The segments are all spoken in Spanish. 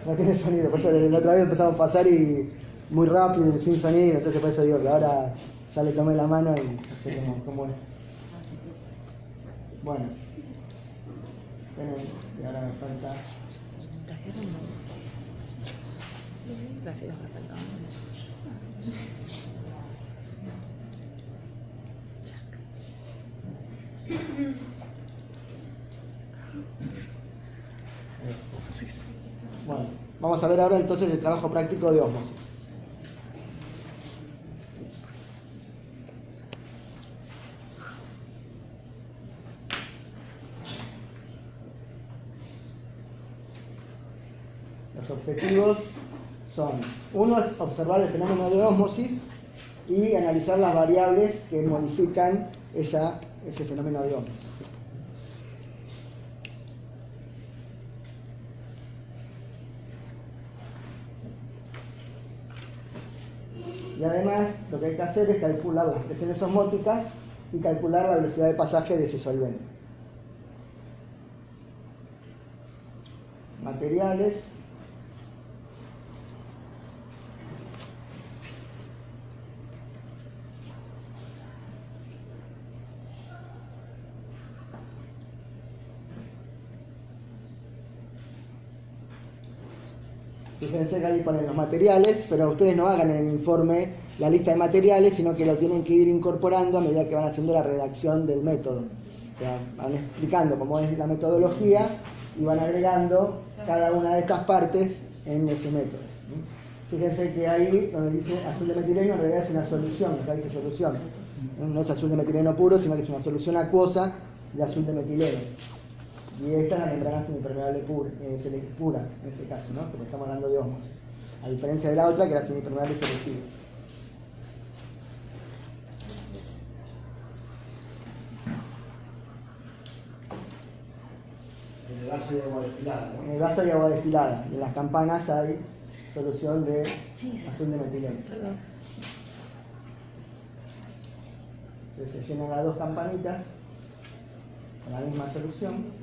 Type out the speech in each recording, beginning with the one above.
No tiene sonido, por eso la otra vez empezamos a pasar y muy rápido, sin sonido, entonces por eso digo que ahora ya le tomé la mano y no sé cómo es. Bueno, y ahora me falta... Bueno, vamos a ver ahora entonces el trabajo práctico de ósmosis. Los objetivos son, uno es observar el fenómeno de ósmosis y analizar las variables que modifican ese fenómeno de ósmosis. Y además lo que hay que hacer es calcular las presiones osmóticas y calcular la velocidad de pasaje de ese solvente. Materiales. Fíjense que ahí ponen los materiales, pero ustedes no hagan en el informe la lista de materiales, sino que lo tienen que ir incorporando a medida que van haciendo la redacción del método. O sea, van explicando cómo es la metodología y van agregando cada una de estas partes en ese método. Fíjense que ahí donde dice azul de metileno en realidad es una solución, acá dice solución. No es azul de metileno puro, sino que es una solución acuosa de azul de metileno. Y esta es la membrana semipermeable pura, en este caso, ¿no? Porque estamos hablando de ósmosis. A diferencia de la otra, que era semipermeable selectiva. En el vaso hay agua destilada, ¿no? En el vaso hay agua destilada. Y en las campanas hay solución de azul de metileno. Entonces se llenan las dos campanitas con la misma solución.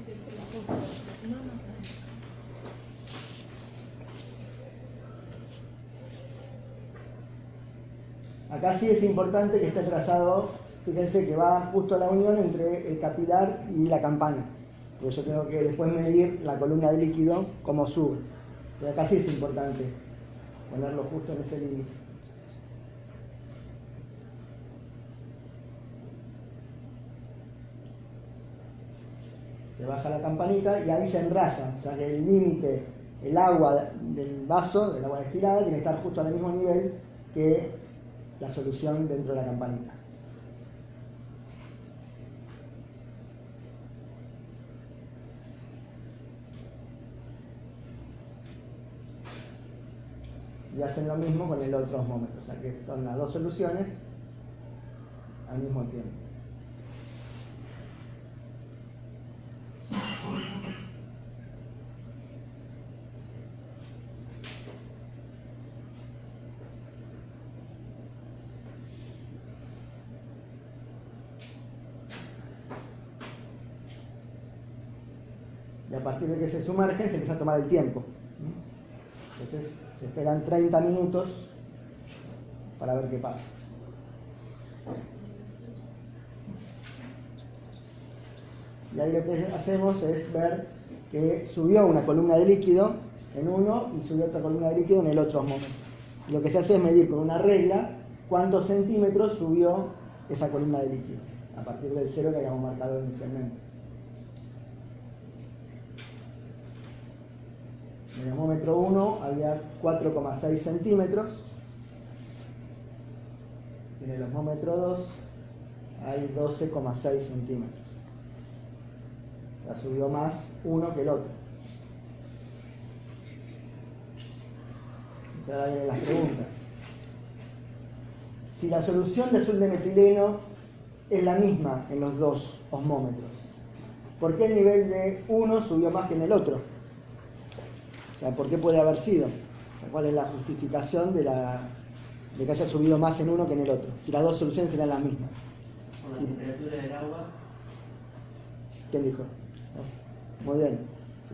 Acá sí es importante que esté trazado, fíjense que va justo a la unión entre el capilar y la campana, porque yo tengo que después medir la columna de líquido como sube. Entonces acá sí es importante ponerlo justo en ese límite. Se baja la campanita y ahí se enrasa, o sea que el límite, el agua del vaso, del agua destilada, tiene que estar justo al mismo nivel que la solución dentro de la campanita. Y hacen lo mismo con el otro osmómetro, o sea que son las dos soluciones al mismo tiempo. Y a partir de que se sumergen se empieza a tomar el tiempo. Entonces se esperan 30 minutos para ver qué pasa. Y ahí lo que hacemos es ver que subió una columna de líquido en uno y subió otra columna de líquido en el otro osmómetro. Y lo que se hace es medir con una regla cuántos centímetros subió esa columna de líquido, a partir del cero que habíamos marcado inicialmente. En el osmómetro 1 había 4,6 centímetros. Y en el osmómetro 2 hay 12,6 centímetros. O sea, subió más uno que el otro. O sea, ahora vienen las preguntas. Si la solución de azul de metileno es la misma en los dos osmómetros, ¿por qué el nivel de uno subió más que en el otro? O sea, ¿por qué puede haber sido? O sea, ¿cuál es la justificación de que haya subido más en uno que en el otro? Si las dos soluciones eran las mismas. Por la temperatura del agua. ¿Quién dijo? Muy bien.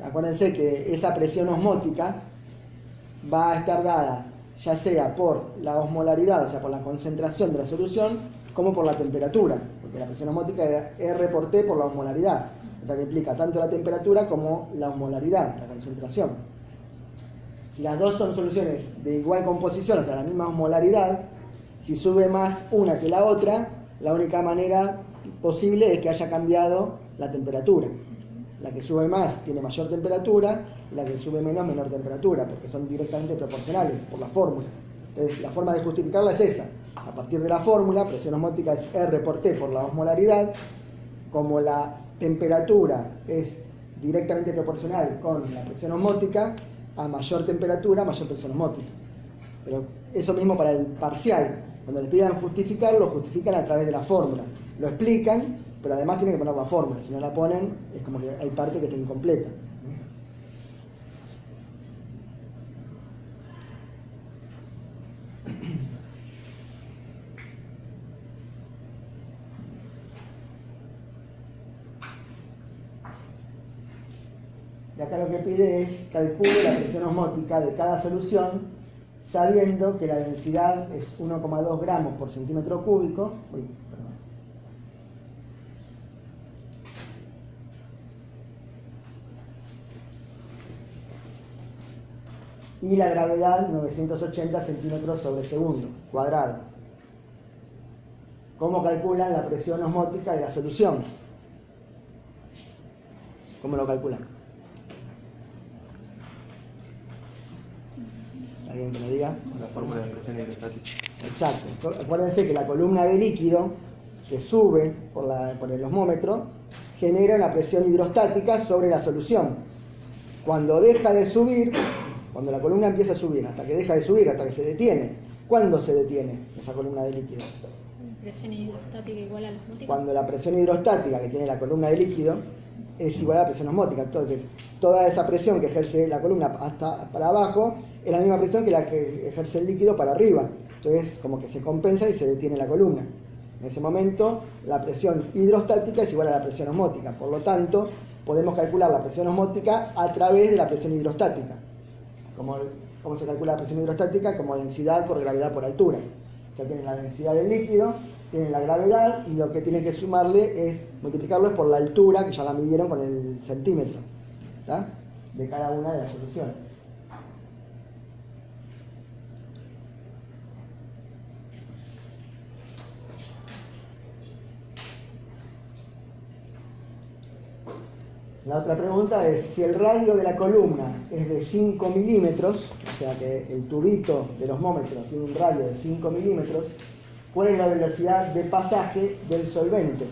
Acuérdense que esa presión osmótica va a estar dada ya sea por la osmolaridad, o sea, por la concentración de la solución, como por la temperatura, porque la presión osmótica es R por T por la osmolaridad, o sea que implica tanto la temperatura como la osmolaridad, la concentración. Si las dos son soluciones de igual composición, o sea, la misma osmolaridad, si sube más una que la otra, la única manera posible es que haya cambiado la temperatura. La que sube más tiene mayor temperatura, y la que sube menos, menor temperatura, porque son directamente proporcionales por la fórmula. Entonces, la forma de justificarla es esa. A partir de la fórmula, presión osmótica es R por T por la osmolaridad. Como la temperatura es directamente proporcional con la presión osmótica, a mayor temperatura, mayor presión osmótica. Pero eso mismo para el parcial. Cuando le pidan justificar, lo justifican a través de la fórmula. Lo explican, pero además tienen que poner la fórmula. Si no la ponen, es como que hay parte que está incompleta. Y acá lo que pide es calcule la presión osmótica de cada solución, sabiendo que la densidad es 1,2 gramos por centímetro cúbico. Y la gravedad 980 centímetros sobre segundo cuadrado. ¿Cómo calculan la presión osmótica de la solución? ¿Cómo lo calculan? ¿Alguien que me diga? La fórmula de presión hidrostática. Exacto. Acuérdense que la columna de líquido que sube por el osmómetro genera una presión hidrostática sobre la solución. Cuando deja de subir, cuando la columna empieza a subir, hasta que deja de subir, hasta que se detiene. ¿Cuándo se detiene esa columna de líquido? Presión hidrostática igual a la osmótica. Cuando la presión hidrostática que tiene la columna de líquido es igual a la presión osmótica. Entonces, toda esa presión que ejerce la columna hasta para abajo es la misma presión que la que ejerce el líquido para arriba. Entonces, como que se compensa y se detiene la columna. En ese momento, la presión hidrostática es igual a la presión osmótica. Por lo tanto, podemos calcular la presión osmótica a través de la presión hidrostática. ¿Cómo se calcula la presión hidrostática? Como densidad por gravedad por altura. Ya tienen la densidad del líquido, tienen la gravedad, y lo que tienen que sumarle es multiplicarlo por la altura, que ya la midieron con el centímetro, ¿tá? De cada una de las soluciones. La otra pregunta es, si el radio de la columna es de 5 milímetros, o sea que el tubito del osmómetro tiene un radio de 5 milímetros, ¿cuál es la velocidad de pasaje del solvente?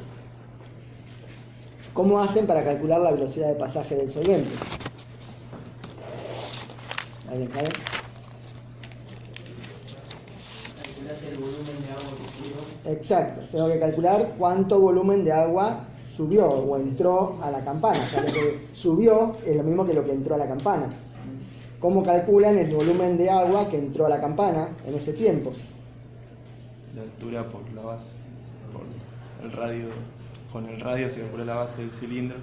¿Cómo hacen para calcular la velocidad de pasaje del solvente? ¿Alguien sabe? Calculás el volumen de agua que subió. Exacto, tengo que calcular cuánto volumen de agua subió o entró a la campana. O sea, lo que subió es lo mismo que lo que entró a la campana. ¿Cómo calculan el volumen de agua que entró a la campana en ese tiempo? La altura por la base, por el radio. Con el radio se calcula la base del cilindro.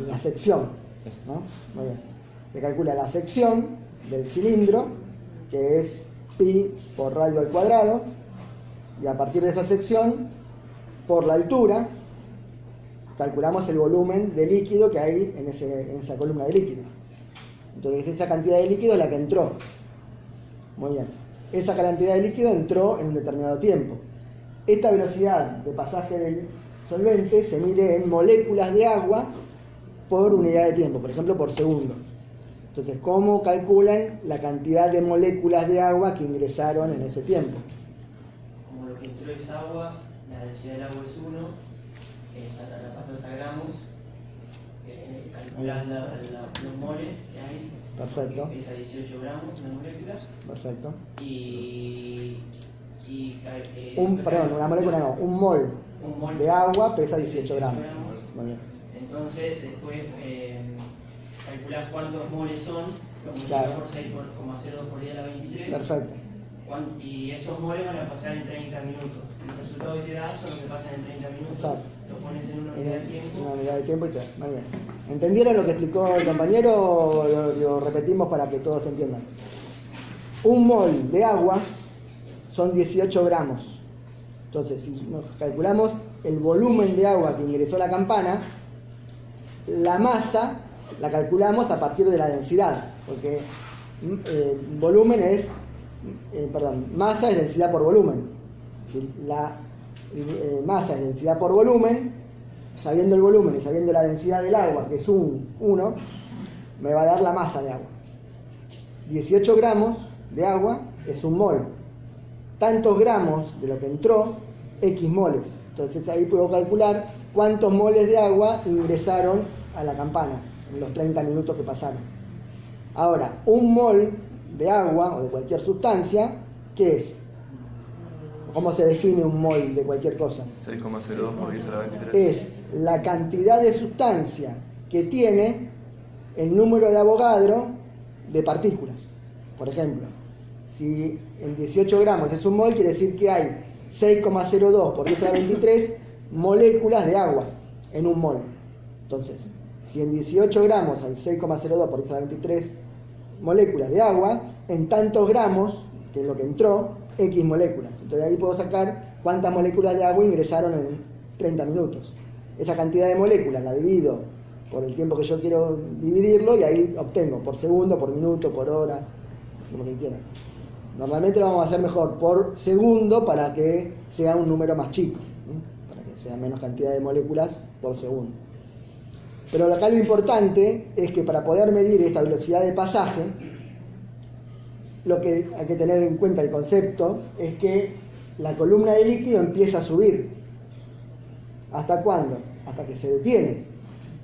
La sección, ¿no? Muy bien. Se calcula la sección del cilindro, que es pi por radio al cuadrado, y a partir de esa sección, por la altura, calculamos el volumen de líquido que hay en esa columna de líquido. Entonces esa cantidad de líquido es la que entró. Muy bien. Esa cantidad de líquido entró en un determinado tiempo. Esta velocidad de pasaje del solvente se mide en moléculas de agua por unidad de tiempo, por ejemplo por segundo. Entonces, ¿cómo calculan la cantidad de moléculas de agua que ingresaron en ese tiempo? Como lo que entró es agua, la densidad del agua es 1, la pasas a gramos, calculás los moles que hay. Perfecto. Que pesa 18 gramos una molécula. Perfecto. Una molécula no, un mol de agua pesa 18 gramos. Muy bien. Entonces, después calculás cuántos moles son, lo multiplicás por 6,02 por 10 a la 23. Perfecto. Y esos moles van a pasar en 30 minutos. Los resultados que te da son los que pasan en 30 minutos. Exacto. Lo pones en una unidad de tiempo. Una unidad de tiempo y te... Muy bien. ¿Entendieron lo que explicó el compañero o lo repetimos para que todos entiendan? un mol de agua son 18 gramos. Entonces, si nos calculamos el volumen de agua que ingresó a la campana, la masa la calculamos a partir de la densidad, porque volumen es, masa es densidad por volumen. Si la masa es densidad por volumen, sabiendo el volumen y sabiendo la densidad del agua, que es 1, me va a dar la masa de agua. 18 gramos de agua es un mol. Tantos gramos de lo que entró, X moles. Entonces ahí puedo calcular cuántos moles de agua ingresaron a la campana en los 30 minutos que pasaron. Ahora, un mol de agua o de cualquier sustancia, ¿qué es? ¿Cómo se define un mol de cualquier cosa? 6,02 por 10 a la 23. Es la cantidad de sustancia que tiene el número de Avogadro de partículas. Por ejemplo, si en 18 gramos es un mol, quiere decir que hay 6,02 por 10 a la 23 moléculas de agua en un mol. Entonces, si en 18 gramos hay 6,02 por 10 a la 23 moléculas de agua, en tantos gramos, que es lo que entró, X moléculas. Entonces ahí puedo sacar cuántas moléculas de agua ingresaron en 30 minutos. Esa cantidad de moléculas la divido por el tiempo que yo quiero dividirlo y ahí obtengo por segundo, por minuto, por hora, como que quieran. Normalmente lo vamos a hacer mejor por segundo para que sea un número más chico, ¿no? Para que sea menos cantidad de moléculas por segundo. Pero acá lo importante es que para poder medir esta velocidad de pasaje, lo que hay que tener en cuenta el concepto es que la columna de líquido empieza a subir. ¿Hasta cuándo? Hasta que se detiene.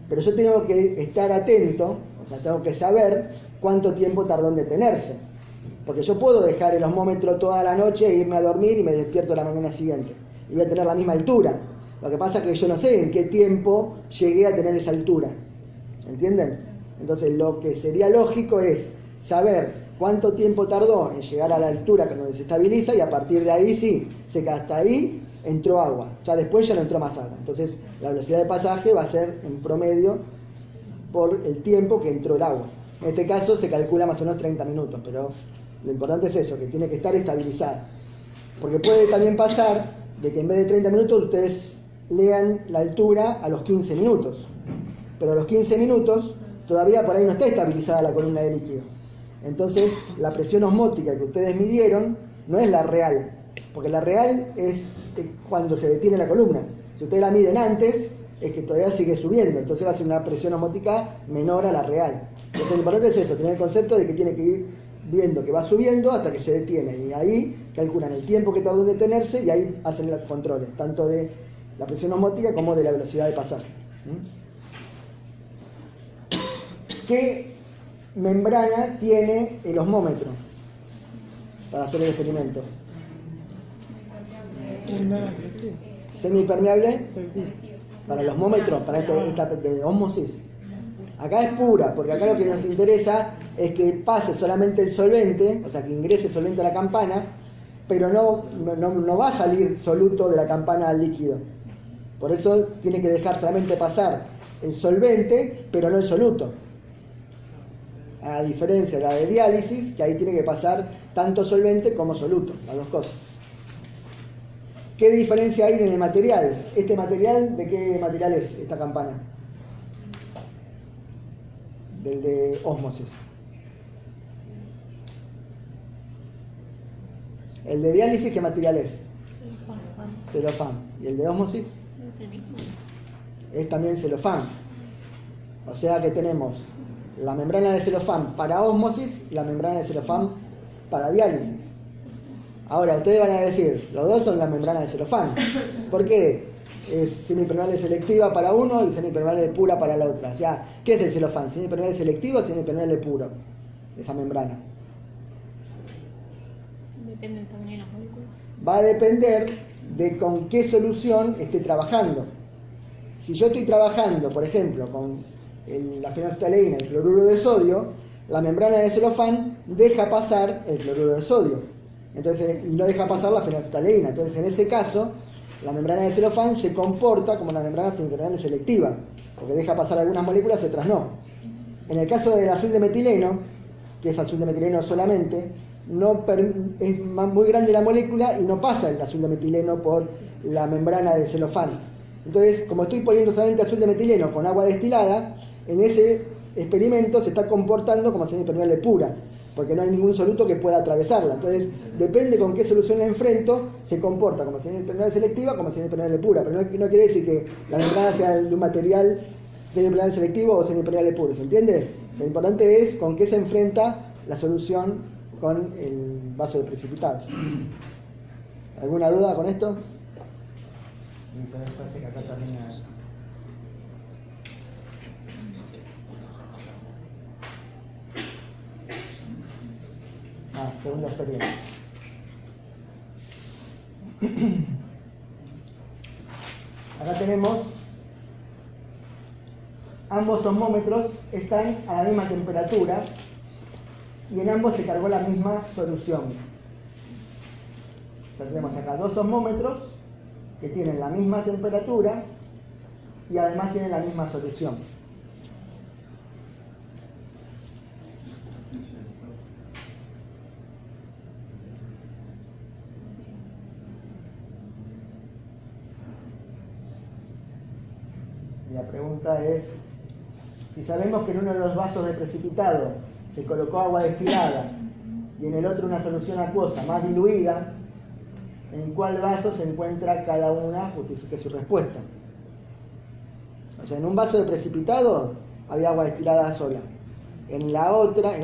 Pero yo tengo que estar atento, o sea, tengo que saber cuánto tiempo tardó en detenerse. Porque yo puedo dejar el osmómetro toda la noche e irme a dormir y me despierto la mañana siguiente. Y voy a tener la misma altura. Lo que pasa es que yo no sé en qué tiempo llegué a tener esa altura. ¿Entienden? Entonces lo que sería lógico es saber cuánto tiempo tardó en llegar a la altura donde se estabiliza y a partir de ahí sí, sé que hasta ahí entró agua. Ya después ya no entró más agua. Entonces la velocidad de pasaje va a ser en promedio por el tiempo que entró el agua. En este caso se calcula más o menos 30 minutos, pero lo importante es eso, que tiene que estar estabilizada. Porque puede también pasar de que en vez de 30 minutos ustedes lean la altura a los 15 minutos. Pero a los 15 minutos todavía por ahí no está estabilizada la columna de líquido. Entonces la presión osmótica que ustedes midieron no es la real. Porque la real es cuando se detiene la columna. Si ustedes la miden antes, es que todavía sigue subiendo. Entonces va a ser una presión osmótica menor a la real. Entonces lo importante es eso, tener el concepto de que tiene que ir viendo que va subiendo hasta que se detiene. Y ahí calculan el tiempo que tardó en detenerse y ahí hacen los controles, tanto de la presión osmótica como de la velocidad de pasaje. ¿Qué membrana tiene el osmómetro para hacer el experimento? Semipermeable para el osmómetro, para esta de ósmosis. Acá es pura, porque acá lo que nos interesa es que pase solamente el solvente, o sea que ingrese solvente a la campana, pero no va a salir soluto de la campana al líquido. Por eso tiene que dejar solamente pasar el solvente, pero no el soluto. A diferencia de la de diálisis, que ahí tiene que pasar tanto solvente como soluto, las dos cosas. ¿Qué diferencia hay en el material? ¿Este material, de qué material es esta campana? Del de ósmosis. ¿El de diálisis qué material es? Celofán. ¿Y el de ósmosis? Es el mismo. Es también celofán. O sea que tenemos la membrana de celofán para ósmosis y la membrana de celofán para diálisis. Ahora, ustedes van a decir, los dos son la membrana de celofán. ¿Por qué? Es semipermeable selectiva para uno y semipermeable pura para la otra. O sea, ¿qué es el celofán? ¿Semipermeable selectivo o semipermeable puro? Esa membrana. Depende del tamaño de las moléculas. Va a depender de con qué solución esté trabajando. Si yo estoy trabajando, por ejemplo, con la fenolftaleína, el cloruro de sodio, la membrana de celofán deja pasar el cloruro de sodio. Entonces, y no deja pasar la fenolftaleína. Entonces, en ese caso, la membrana de celofán se comporta como una membrana semipermeable selectiva, porque deja pasar algunas moléculas y otras no. En el caso del azul de metileno, que es azul de metileno solamente, es muy grande la molécula y no pasa el azul de metileno por la membrana de celofán. Entonces, como estoy poniendo solamente azul de metileno con agua destilada, en ese experimento se está comportando como señal impermeable pura, porque no hay ningún soluto que pueda atravesarla. Entonces, depende con qué solución la enfrento, se comporta como señal impermeable selectiva, como señal impermeable pura. Pero no quiere decir que la membrana sea de un material señal impermeable selectivo o señal impermeable puro. ¿Se entiende? Lo importante es con qué se enfrenta la solución con el vaso de precipitados. ¿Alguna duda con esto? Me parece que acá también hay... Segunda experiencia. Acá tenemos ambos osmómetros están a la misma temperatura y en ambos se cargó la misma solución. Entonces tenemos acá dos osmómetros que tienen la misma temperatura y además tienen la misma solución. La pregunta es, si sabemos que en uno de los vasos de precipitado se colocó agua destilada y en el otro una solución acuosa más diluida, ¿en cuál vaso se encuentra cada una? Justifique su respuesta. O sea, en un vaso de precipitado había agua destilada sola. En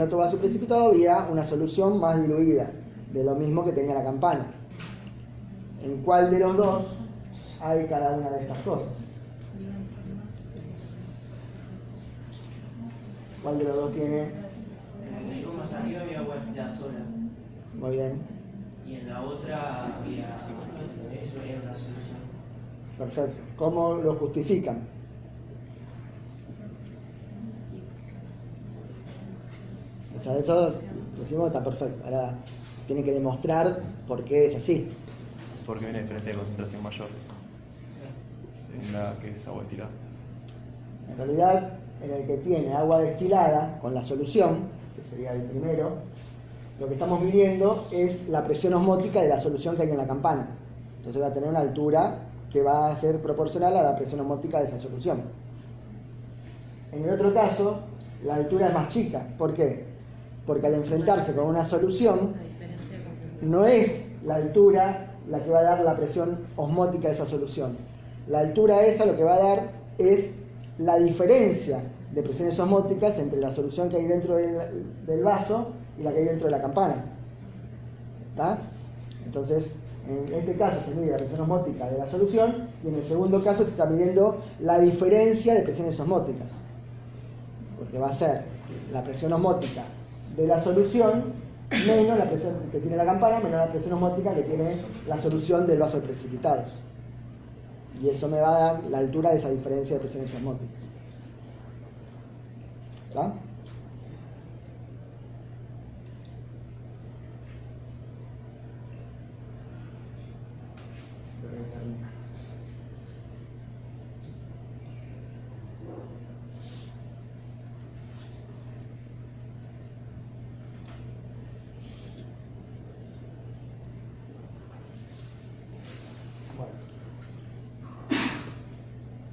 otro vaso precipitado había una solución más diluida, de lo mismo que tenía la campana. ¿En cuál de los dos hay cada una de estas cosas? ¿Cuál de los dos tiene? En el que llegó más arriba había agua destilada sola. Muy bien. Y en la otra había. Eso era una solución. Perfecto. ¿Cómo lo justifican? O sea, eso decimos está perfecto. Ahora tiene que demostrar por qué es así. Porque hay una diferencia de concentración mayor en la que es agua destilada. En realidad, en el que tiene agua destilada con la solución, que sería el primero, lo que estamos midiendo es la presión osmótica de la solución que hay en la campana. Entonces va a tener una altura que va a ser proporcional a la presión osmótica de esa solución. En el otro caso, la altura es más chica. ¿Por qué? Porque al enfrentarse con una solución, no es la altura la que va a dar la presión osmótica de esa solución. La altura esa lo que va a dar es la diferencia de presiones osmóticas entre la solución que hay dentro del vaso y la que hay dentro de la campana. ¿Está? Entonces, en este caso se mide la presión osmótica de la solución y en el segundo caso se está midiendo la diferencia de presiones osmóticas. Porque va a ser la presión osmótica de la solución menos la presión que tiene la campana, menos la presión osmótica que tiene la solución del vaso de precipitados. Y eso me va a dar la altura de esa diferencia de presiones osmóticas. ¿Está?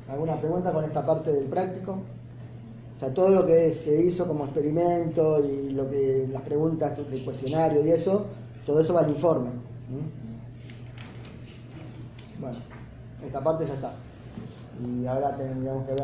¿Alguna pregunta con esta parte del práctico? O sea, todo lo que se hizo como experimento y lo que las preguntas del cuestionario y eso, todo eso va al informe. Bueno, esta parte ya está. Y ahora tendríamos que ver